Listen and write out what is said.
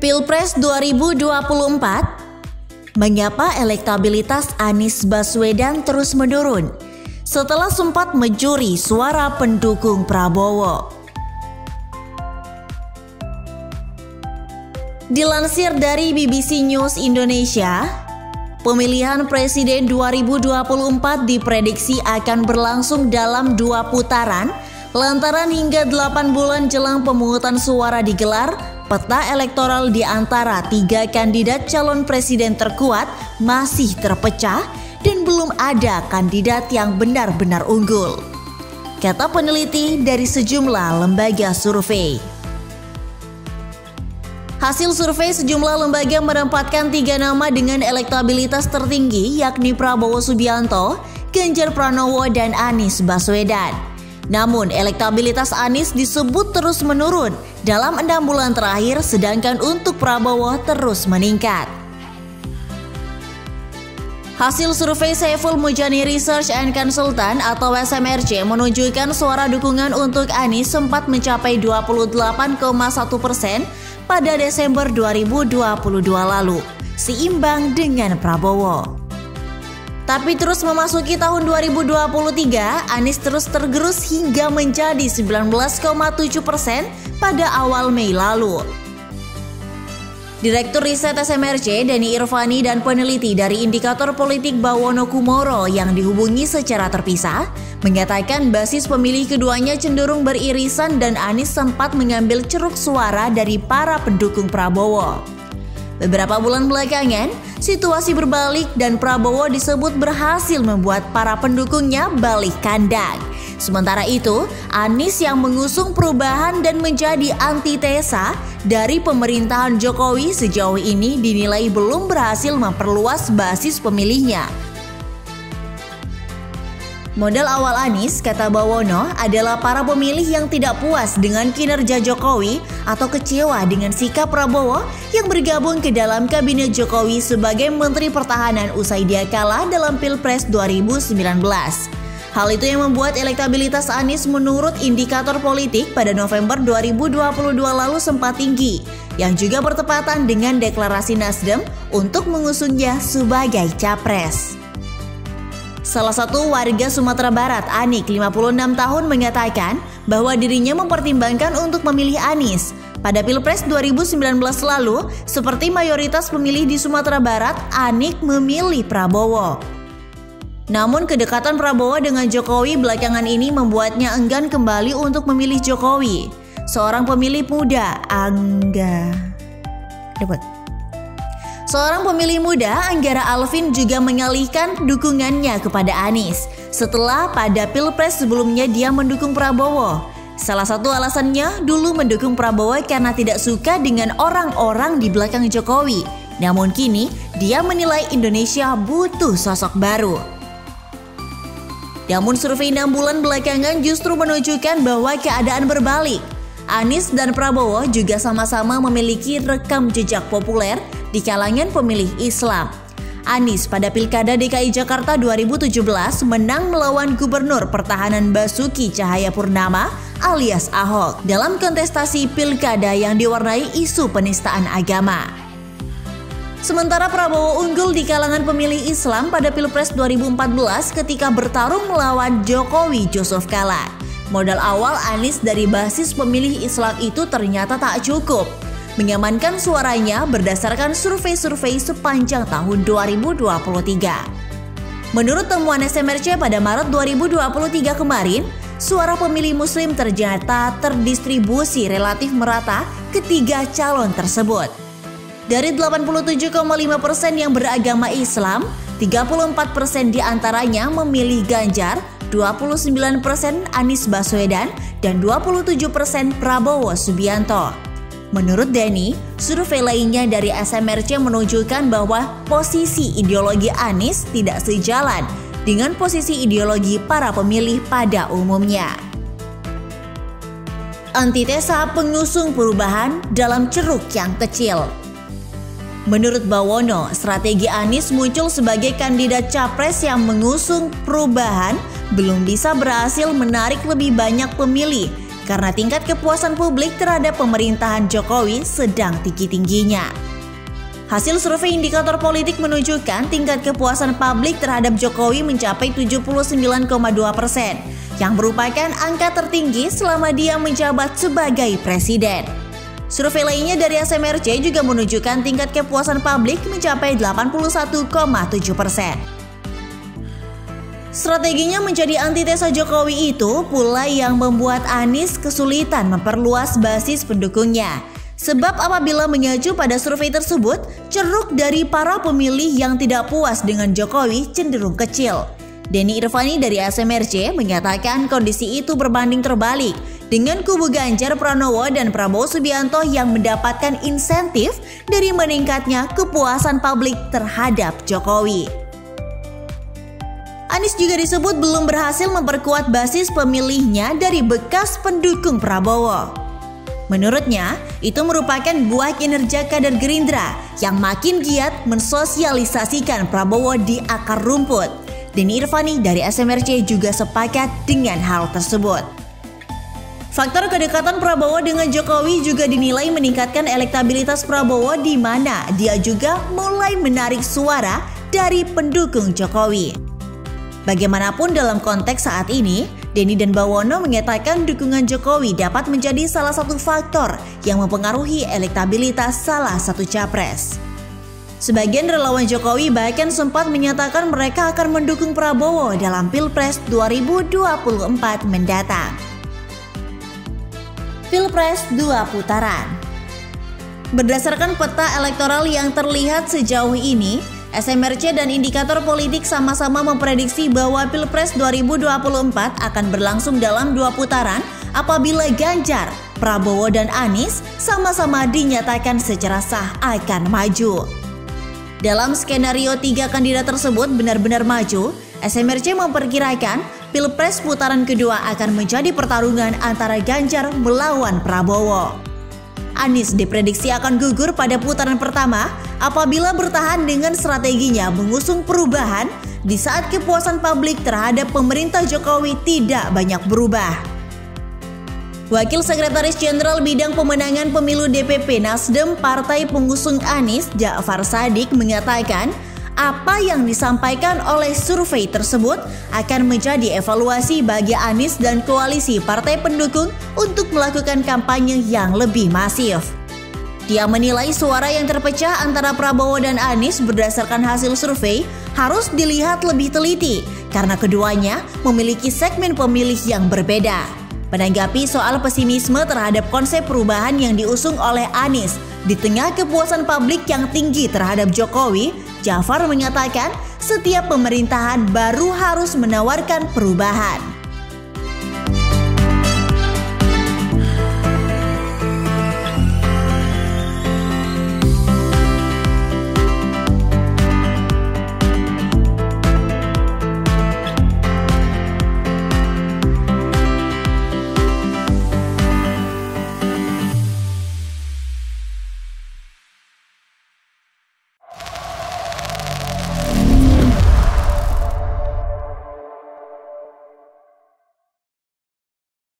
Pilpres 2024, mengapa elektabilitas Anies Baswedan terus menurun setelah sempat mencuri suara pendukung Prabowo? Dilansir dari BBC News Indonesia, pemilihan presiden 2024 diprediksi akan berlangsung dalam 2 putaran lantaran hingga 8 bulan jelang pemungutan suara digelar, peta elektoral di antara 3 kandidat calon presiden terkuat masih terpecah dan belum ada kandidat yang benar-benar unggul, kata peneliti dari sejumlah lembaga survei. Hasil survei sejumlah lembaga menempatkan 3 nama dengan elektabilitas tertinggi, yakni Prabowo Subianto, Ganjar Pranowo, dan Anies Baswedan. Namun elektabilitas Anies disebut terus menurun dalam 6 bulan terakhir, sedangkan untuk Prabowo terus meningkat. Hasil survei Saiful Mujani Research and Consultant atau SMRC menunjukkan suara dukungan untuk Anies sempat mencapai 28,1% pada Desember 2022 lalu, seimbang dengan Prabowo. Tapi terus memasuki tahun 2023, Anies terus tergerus hingga menjadi 19,7% pada awal Mei lalu. Direktur Riset SMRC Denny Irvani dan peneliti dari Indikator Politik Bawono Kumoro yang dihubungi secara terpisah mengatakan basis pemilih keduanya cenderung beririsan dan Anies sempat mengambil ceruk suara dari para pendukung Prabowo. Beberapa bulan belakangan, situasi berbalik dan Prabowo disebut berhasil membuat para pendukungnya balik kandang. Sementara itu, Anies yang mengusung perubahan dan menjadi antitesa dari pemerintahan Jokowi sejauh ini dinilai belum berhasil memperluas basis pemilihnya. Modal awal Anies, kata Bawono, adalah para pemilih yang tidak puas dengan kinerja Jokowi atau kecewa dengan sikap Prabowo yang bergabung ke dalam kabinet Jokowi sebagai Menteri Pertahanan usai dia kalah dalam Pilpres 2019. Hal itu yang membuat elektabilitas Anies menurut Indikator Politik pada November 2022 lalu sempat tinggi, yang juga bertepatan dengan deklarasi Nasdem untuk mengusungnya sebagai capres. Salah satu warga Sumatera Barat, Anik, 56 tahun, mengatakan bahwa dirinya mempertimbangkan untuk memilih Anies. Pada Pilpres 2019 lalu, seperti mayoritas pemilih di Sumatera Barat, Anik memilih Prabowo. Namun kedekatan Prabowo dengan Jokowi belakangan ini membuatnya enggan kembali untuk memilih Jokowi. Seorang pemilih muda, Seorang pemilih muda, Anggara Alvin, juga mengalihkan dukungannya kepada Anies setelah pada Pilpres sebelumnya dia mendukung Prabowo. Salah satu alasannya dulu mendukung Prabowo karena tidak suka dengan orang-orang di belakang Jokowi. Namun kini dia menilai Indonesia butuh sosok baru. Namun survei 6 bulan belakangan justru menunjukkan bahwa keadaan berbalik. Anies dan Prabowo juga sama-sama memiliki rekam jejak populer di kalangan pemilih Islam. Anies pada Pilkada DKI Jakarta 2017 menang melawan Gubernur Pertahanan Basuki Cahayapurnama alias Ahok dalam kontestasi pilkada yang diwarnai isu penistaan agama. Sementara Prabowo unggul di kalangan pemilih Islam pada Pilpres 2014 ketika bertarung melawan Jokowi Yusuf Kala. Modal awal Anies dari basis pemilih Islam itu ternyata tak cukup mengamankan suaranya berdasarkan survei-survei sepanjang tahun 2023. Menurut temuan SMRC pada Maret 2023 kemarin, suara pemilih Muslim ternyata terdistribusi relatif merata ke 3 calon tersebut. Dari 87,5% yang beragama Islam, 34% diantaranya memilih Ganjar, 29% Anies Baswedan, dan 27% Prabowo Subianto. Menurut Denny, survei lainnya dari SMRC menunjukkan bahwa posisi ideologi Anies tidak sejalan dengan posisi ideologi para pemilih pada umumnya. Antitesa pengusung perubahan dalam ceruk yang kecil. Menurut Bawono, strategi Anies muncul sebagai kandidat capres yang mengusung perubahan belum bisa berhasil menarik lebih banyak pemilih karena tingkat kepuasan publik terhadap pemerintahan Jokowi sedang tinggi-tingginya. Hasil survei indikator politik menunjukkan tingkat kepuasan publik terhadap Jokowi mencapai 79,2%, yang merupakan angka tertinggi selama dia menjabat sebagai presiden. Survei lainnya dari SMRC juga menunjukkan tingkat kepuasan publik mencapai 81,7%. Strateginya menjadi antitesa Jokowi itu pula yang membuat Anies kesulitan memperluas basis pendukungnya. Sebab apabila mengacu pada survei tersebut, ceruk dari para pemilih yang tidak puas dengan Jokowi cenderung kecil. Denny Irvani dari SMRC menyatakan kondisi itu berbanding terbalik dengan kubu Ganjar Pranowo dan Prabowo Subianto yang mendapatkan insentif dari meningkatnya kepuasan publik terhadap Jokowi. Anies juga disebut belum berhasil memperkuat basis pemilihnya dari bekas pendukung Prabowo. Menurutnya, itu merupakan buah kinerja kader Gerindra yang makin giat mensosialisasikan Prabowo di akar rumput. Denny Irvani dari SMRC juga sepakat dengan hal tersebut. Faktor kedekatan Prabowo dengan Jokowi juga dinilai meningkatkan elektabilitas Prabowo di mana dia juga mulai menarik suara dari pendukung Jokowi. Bagaimanapun dalam konteks saat ini, Denny dan Bawono menyatakan dukungan Jokowi dapat menjadi salah satu faktor yang mempengaruhi elektabilitas salah satu capres. Sebagian relawan Jokowi bahkan sempat menyatakan mereka akan mendukung Prabowo dalam Pilpres 2024 mendatang. Pilpres 2 putaran. Berdasarkan peta elektoral yang terlihat sejauh ini, SMRC dan indikator politik sama-sama memprediksi bahwa Pilpres 2024 akan berlangsung dalam 2 putaran apabila Ganjar, Prabowo, dan Anies sama-sama dinyatakan secara sah akan maju. Dalam skenario 3 kandidat tersebut benar-benar maju, SMRC memperkirakan Pilpres putaran kedua akan menjadi pertarungan antara Ganjar melawan Prabowo. Anies diprediksi akan gugur pada putaran pertama apabila bertahan dengan strateginya mengusung perubahan di saat kepuasan publik terhadap pemerintah Jokowi tidak banyak berubah. Wakil Sekretaris Jenderal Bidang Pemenangan Pemilu DPP Nasdem Partai Pengusung Anies, Ja'far Sadiq mengatakan apa yang disampaikan oleh survei tersebut akan menjadi evaluasi bagi Anies dan koalisi partai pendukung untuk melakukan kampanye yang lebih masif. Dia menilai suara yang terpecah antara Prabowo dan Anies berdasarkan hasil survei harus dilihat lebih teliti karena keduanya memiliki segmen pemilih yang berbeda. Menanggapi soal pesimisme terhadap konsep perubahan yang diusung oleh Anies di tengah kepuasan publik yang tinggi terhadap Jokowi, Ja'far menyatakan setiap pemerintahan baru harus menawarkan perubahan.